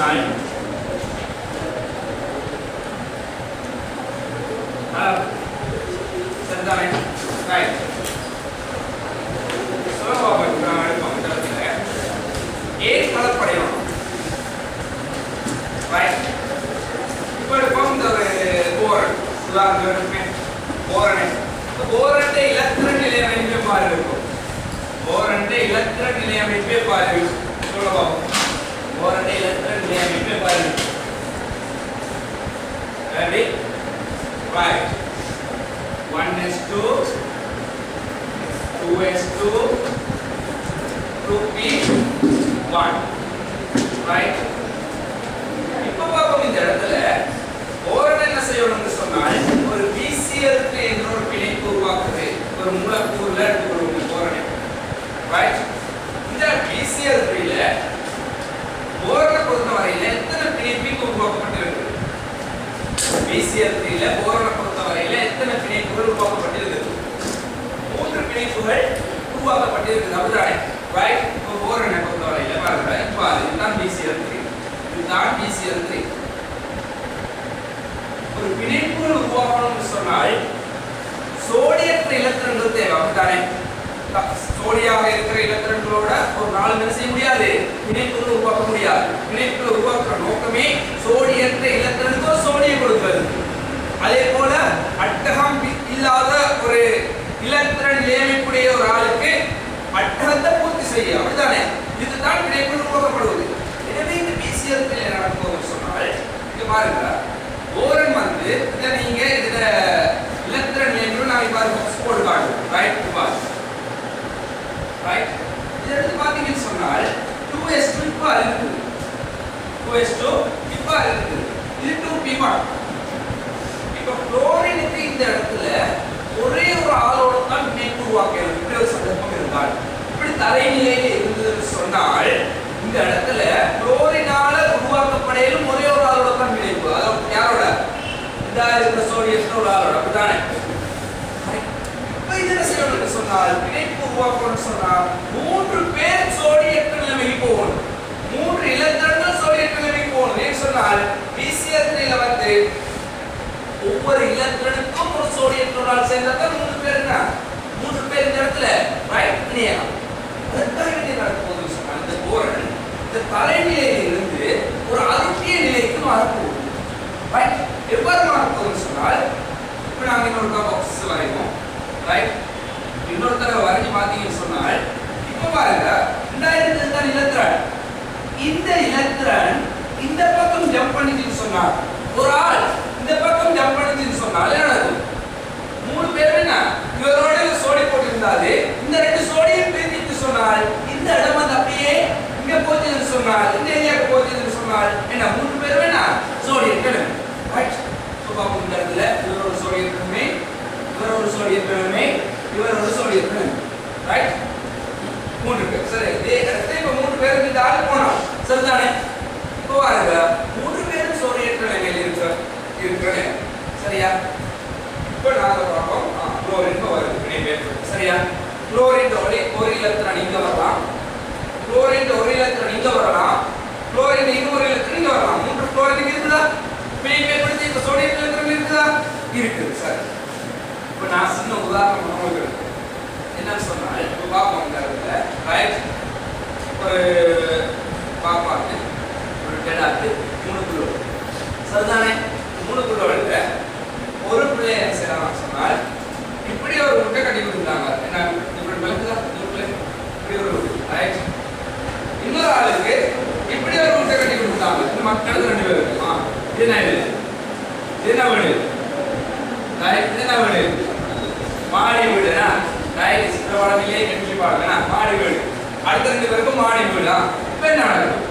சொன்னால் சரிதானே right A கலப்படையும் right இப்போ இந்த போரன் உதாரணத்துக்கு போரனை போரன்ட இலத்திரன் நிலையமைப்பே பாரு இருக்கும் போரன்ட இலத்திரன் நிலையமைப்பே பாரு சொல்லுங்க போரன்ட இலத்திரன் நிலையமைப்பே பாரு ready right 1s2 2s2 2p1 right இப்போ பாப்போம் இந்த இடத்துல போரன் என்ன செய்யணும்னு சொன்னால் ஒரு BCl3 என்ற ஒரு பிணைப்பு உருவாக்குது ஒரு மூலக்கூறுல எடுத்துக்கொள்ளும் போரனை ரைட் இந்த BCl3 ல போரனை பொறுத்தவரையில எத்தனை பிணைப்பு உருவாக்கப்பட்டிருக்கு BCl3 ல போரனை பொறுத்தவரையில எத்தனை பிணைப்புகள் உருவாக்கப்பட்டிருக்கு 3 பிணைப்புகள் உருவாக்கப்பட்டிருக்கு அப்படிதானே ரைட் இப்போ போரனை பொறுத்தவரையில பாருங்க இப்போ இதுதான் BCl3 ஒரு பிணைப்புகள் உருவாக்கணும்னு சொன்னால் சோடியற்ற இலத்திரன்கள் தேவை அப்படிதானே சோடியாக இருக்கிற இலத்திரன்களோட ஒரு நாலு என்ன செய்ய முடியாது பிணைப்புகள் உருவாக்க முடியாது பிணைப்புகள் உருவாக்குற நோக்கமே சோடியற்ற இலத்திரனுக்கு சோடியம் கொடுக்கிறது அதே போல அட்டகம் இல்லாத ஒரு இலத்திரன் நிலையமைப்புடைய ஒரு ஆளுக்கு அட்டகத்தை பூர்த்தி செய்ய அப்படிதானே இதுதான் பிணைப்புகள் உருவாக்கப்படுவது எனவே இந்த BCl3 நடக்கும்போது சொன்னால் இங்க பாருங்க போரன் வந்து இத நீங்க இதுல இலத்திரன் நிலையமைப்பு நான் இப்ப பாக்ஸ் போட்டு காட்டுறேன் ரைட் பாஸ் ரைட் இத எடுத்து பாத்தீங்கன்னு சொன்னால் 2s2 இப்ப இருக்கு 2s2 இப்ப இருக்கு இது 2p1 இப்ப குளோரினுக்கு இந்த இடத்துல ஒரே ஒரு ஆளோட தான் பிணைப்பு உருவாக்கலாம் இப்படி ஒரு சந்தர்ப்பம் இருந்தால் இப்படி தரைநிலையில இருந்ததுன்னு சொன்னால் இந்த இடத்துல குளோரினால உருவாக்கப்படையிலும் ஒரே ஒரு ஆளோட தான் பிணைப்பு அதாவது யாரோட இந்த இருக்கிற சோடியத்தோட ஒரு ஆளோட அப்படிதானே இப்போ இது என்ன செய்யணும்னு சொன்னால் பிணைப்பு உருவாக்கணும்னு சொன்னால் 3 பேர் சோடியற்ற நிலைமைக்கு போகணும் 3 இலத்திரன்கள் சோடியற்ற நிலைமைக்கு போகணும் ஏன்னு சொன்னால் BCl3 ல வந்து ஒவ்வொரு இலத்திரனுக்கும் ஒரு சோடியற்ற ஒரு ஆள் சேர்ந்தா தான் 3 பேர் என்ன 3 பேர் இந்த இடத்துல ரைட் இணையலாம் அதுக்காக என்ன நடக்கும்போது சொன்னால் இந்த போரன் இந்த தரைநிலையில இருந்து ஒரு அருட்டிய நிலைக்கு மாறப்போகுது ரைட் எவ்வாறு மாறப்போகுதுன்னு சொன்னால் இப்போ நாங்கள் இன்னொரு பாக்ஸ் வரைவோம் ரைட் இன்னொரு தடவை வரைஞ்சி பார்த்தீங்கன்னு சொன்னால் இப்போ பாருங்க தான் இலத்திரன் இந்த இலத்திரன் இந்த பக்கம் ஜம்ப் பண்ணிச்சுன்னு சொன்னால் ஒரு ஆள் இந்த பக்கம் ஜம்ப் பண்ணிச்சுன்னு சொன்னால் என்ன நடக்கும் 3 பேர் என்ன இவரோட சோடி போட்டிருந்தாரு இந்த 2 சோடியம் பிரித்து சொன்னால் இந்த இடம் வந்து அப்படியே இங்க போச்சுன்னு சொன்னால் இந்த ஏரியாக்கு போச்சுன்னு சொன்னால் என்ன 3 பேர் என்ன சோடியம் கிளம்பு ரைட் சோ பாப்போம் இந்த இடத்துல இவர் ஒரு சோடியம் கிளம்பு இவர் ஒரு சோடியம் கிளம்பு இவர் ஒரு சோடியம் கிளம்பு ரைட் 3 பேர் சரி இதே இடத்துல இப்ப 3 பேருக்கு இந்த ஆள் போனோம் சரிதானே இப்போ பாருங்க 3 பேரும் சோடியம் நிலைமையில் இருக்கிறேன் சரியா இப்போ நாங்க பார்ப்போம் குளோரின் வருது பிணைப்பு சரியா குளோரின் ஒரு இலத்திரன் இங்க வரலாம் குளோரின் ஒரு இலத்திரன் இங்க வரலாம் குளோரின் இன்னொரு இலத்திரன் இங்க வரலாம் 3 குளோரின் இருக்குதா பிணைப்பு ஏற்படுத்தி இப்ப சோடியம் இலத்திரன் இருக்குதா இருக்குது சரி இப்போ நான் சின்ன உதாரணம் உங்களுக்கு என்னன்னு சொன்னால் இப்போ பார்ப்போம் இந்த இடத்துல ரைட் ஒரு பாப்பாக்கு ஒரு டெடாக்கு 3 கிலோ சரிதானே 3 கிலோ எடுக்க ஒரு பிள்ளை என்ன செய்யலாம் சொன்னால் இப்படி ஒரு முட்டை கட்டி கொடுத்தாங்க என்ன இப்படி விளக்குதா இப்படி ஒரு ரைட் இன்னொரு ஆளுக்கு இப்படி ஒரு முட்டை கட்டி கொடுத்தாங்க இந்த மக்களுக்கு 2 பேர் இருக்குமா இது என்ன வீடு ரைட் இது என்ன வீடு மாடி வீடுனா ரைட் சித்திரவாடவிலே கட்டி பாருங்கண்ணா மாடி வீடு அடுத்த 2 பேருக்கும் மாடி வீடா இப்போ என்ன நடக்கும்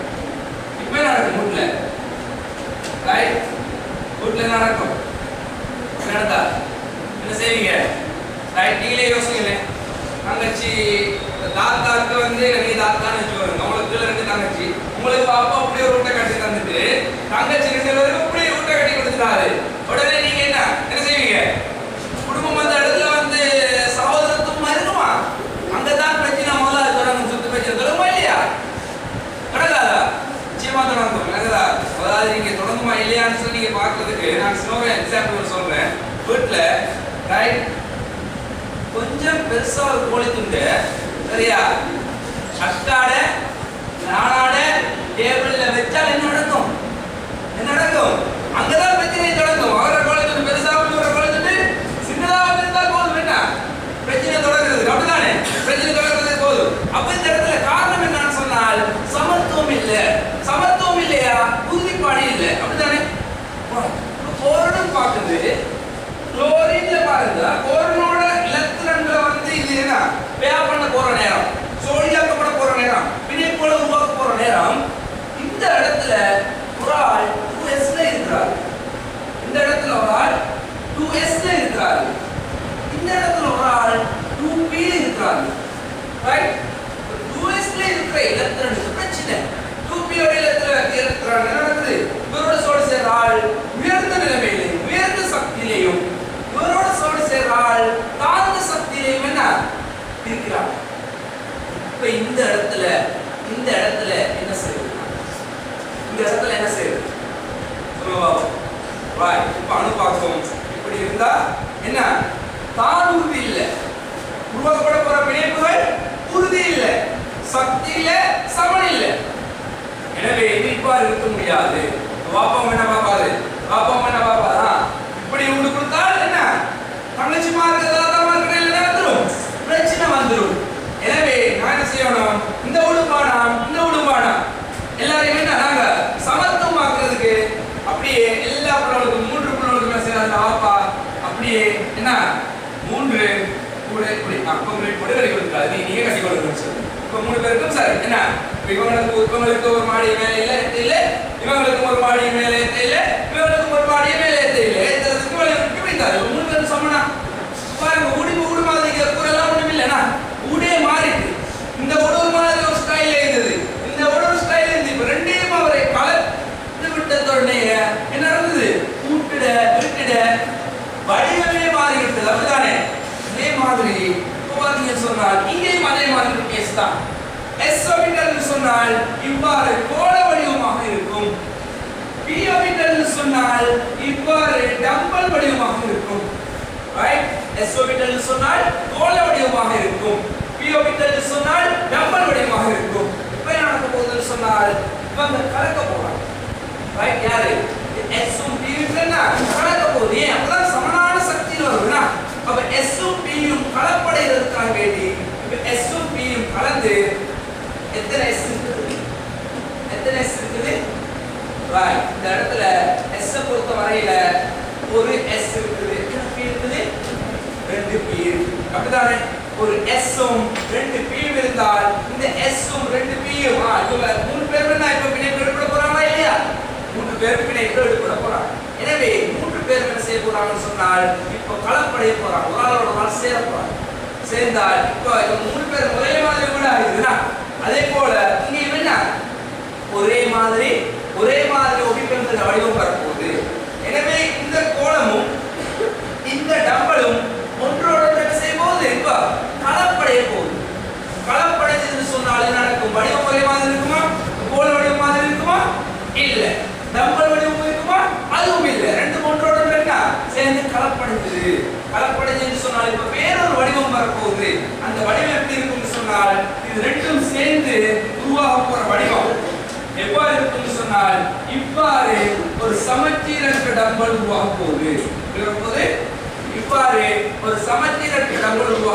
பார்க்கணும். என்னதா அதாவது நீங்க தொடங்குமா இல்லையான்னு சொல்லி நீங்க பார்க்கிறதுக்கு நான் சின்ன எக்ஸாம்பிள் சொல்றேன். வீட்டுல ரைட் கொஞ்சம் பெருசா ஒரு கோழி துண்டு சரியா அட்டாட நானாட டேபிள்ல வச்சால் என்ன நடக்கும்? என்ன நடக்கும்? அங்கதான் பிரச்சனை தொடங்கும். அவர கோழி துண்டு பெருசா ஒரு கோழி துண்டு சின்னதாக இருந்தால் போதும், என்ன பிரச்சனை தொடங்குறது அப்படிதானே? பிரச்சனை தொடங்குறது போதும். அப்ப இந்த இடத்துல காரணம் என்னன்னு சொன்னால் சமத்துவம் இல்ல. சமத்துவம் இல்லையா? உறுதிப்பாடு இல்ல, அப்படிதானே? கோரனும் பார்க்குது குளோரின்ல பாருங்க, கோரனோட இலத்திரன்களை வந்து இது என்ன பேயா பண்ண போற நேரம், சோடியாக்கப்பட போற நேரம், வினைப்போல உருவாக்க போற நேரம், இந்த இடத்துல ஒரு ஆள் 2s ல இருக்கிறார். இந்த இடத்துல ஒரு ஆள் 2s ல இருக்கிறார். இந்த இடத்துல ஒரு ஆள் 2p ல இருக்கிறார். ரைட்? 2s ல இருக்கிற இலத்திரனுக்கு பிரச்சனை. 2p ஓட இலத்திரன் என்ன நடக்குது? இவரோட சோடு சேர்ற ஆள் உயர்ந்த நிலைமையிலையும் உயர்ந்த சக்தியிலையும் இவரோட சோடு சேர்ற ஆள் தாழ்ந்த சக்தியிலையும் என்ன இருக்கிறார். இப்ப இந்த இடத்துல என்ன செய்யுது? இந்த இடத்துல என்ன செய்யுது சொல்லுங்க பாப்போம். ரைட், இப்ப அணுபாக்கம் இப்படி இருந்தா என்ன? தான் உறுதி இல்லை, உருவாக்கப்பட போற பிணைப்புகள் உறுதி இல்லை, சக்தி இல்லை, சமன் இல்லை. எனவே இவ்வாறு இருக்க முடியாது. வாப்பம் என்ன பாப்பாரு? வாப்பம் என்ன பாப்பாரா? இப்படி உண்டு கொடுத்தால் என்ன தங்கச்சிமா இருக்கிறதா இல்லைன்னா வந்துடும், பிரச்சனை வந்துடும். எனவே நான் என்ன செய்யணும்? இந்த உடுப்பானாம் இந்த உடுப்பானாம் எல்லாரையும் என்ன நாங்க சமத்துவமாக்குறதுக்கு அப்படியே எல்லா பிள்ளைகளுக்கும் 3 பிள்ளைகளுக்கும் என்ன செய்யறாங்க? வாப்பா அப்படியே என்ன 3 கூட இப்படி கம்ப்ளீட் போட்டு கட்டி கொடுக்காது, நீங்க கட்டி கொடுக்கணும்னு சொல்லி இப்ப 3 பேருக்கும் சரி என்ன இவங்களுக்கு ஒரு மாடி மேலே இல்ல, இவங்களுக்கு ஒரு மாடி மேலே இல்ல, இவங்களுக்கு ஒரு மாடி மேலே இல்ல, ஏத்துறதுக்கு வைத்தாரு 3 பேரும் சமனா. பாருங்க ஊடு மாதிரி கூறலாம் ஒண்ணும் இல்லைனா ஊடே மாறிட்டு இந்த ஒரு மாதிரி ஒரு ஸ்டைல் இருந்தது, இந்த ஒரு ஸ்டைல் இருந்து இப்ப ரெண்டையும் அவரை கலந்து விட்டதோடனே என்ன நடந்தது? கூட்டிட விட்டுட வடிவமே மாறிவிட்டது, அப்படிதானே? அதே மாதிரி பார்த்தீங்கன்னு சொன்னால் இங்கேயும் அதே மாதிரி கேஸ் தான். S ஆர்பிட்டல் சொன்னால் இவ்வாறு கோள வடிவமாக இருக்கும், p ஆர்பிட்டல் சொன்னால் இவ்வாறு டம்பல் வடிவமாக இருக்கும். ரைட்? s ஆர்பிட்டல் சொன்னால் கோள வடிவமாக இருக்கும், p ஆர்பிட்டல் சொன்னால் டம்பல் வடிவமாக இருக்கும். இப்ப என்ன நடக்க போகுதுன்னு சொன்னால் இவங்க கலக்க போறாங்க. ரைட்? யாரு? s உம் p உம் என்ன கலக்க போகுது. ஏன்? அப்பதான் சமனான சக்தியில வரும்னா அப்ப s உம் p உம் கலப்படைறதுக்காக வேண்டி இப்ப s உம் p உம் கலந்து எத்தனை s இருக்குது? எத்தனை s இருக்குது? ரைட், இந்த இடத்துல s பொறுத்த வரையில ஒரு s இருக்குது. எத்தனை p இருக்குது? 2 p இருக்கு, அப்படிதானே? ஒரு s உம் 2 p உம் இருந்தால் இந்த s உம் 2 p உம் இவங்க 3 பேர் என்ன இப்ப பிணைப்பு எடுக்க போறாங்களா இல்லையா? 3 பேர் பிணைப்பு எடுக்க போறாங்க. எனவே 3 பேர் என்ன செய்ய போறாங்கன்னு சொன்னால் இப்ப கலப்படைய போறாங்க, ஒரு ஆளோட ஆள் சேர போறாங்க. சேர்ந்தால் இப்ப 3 பேர் ஒரே மாதிரி கூட ஆகுதுன்னா அதே போல இங்க என்ன ஒரே மாதிரி ஒபிபென்ட வடிவம் வரப்போகுது. எனவே இந்த கோளமும் இந்த டம்பலும் ஒன்றோட என்ன செய்ய போகுது? இப்ப கலப்படைய போகுது. கலப்படைன்னு சொன்னால் என்ன நடக்கும்? வடிவம் ஒரே மாதிரி இருக்குமா? கோள வடிவம் மாதிரி இருக்குமா? இல்ல. டம்பல் வடிவம் இருக்குமா? அதுவும் இல்ல. ரெண்டு ஒன்றோட என்ன சேர்ந்து கலப்படைஞ்சது. கலப்படைஞ்சு சொன்னால் இப்ப வேறொரு வடிவம் வரப்போகுது. அந்த வடிவம் எப்படி இருக்கும்னு சொன்னால் இது ரெண்டும் சேர்ந்து உருவாக போற வடிவம் எவ்வாறு இருக்கும்னு சொன்னால் இவ்வாறு ஒரு சமச்சீரற்ற டம்பல் உருவாக போகுது. இவ்வாறு ஒரு சமச்சீரற்ற டம்பல் உருவாக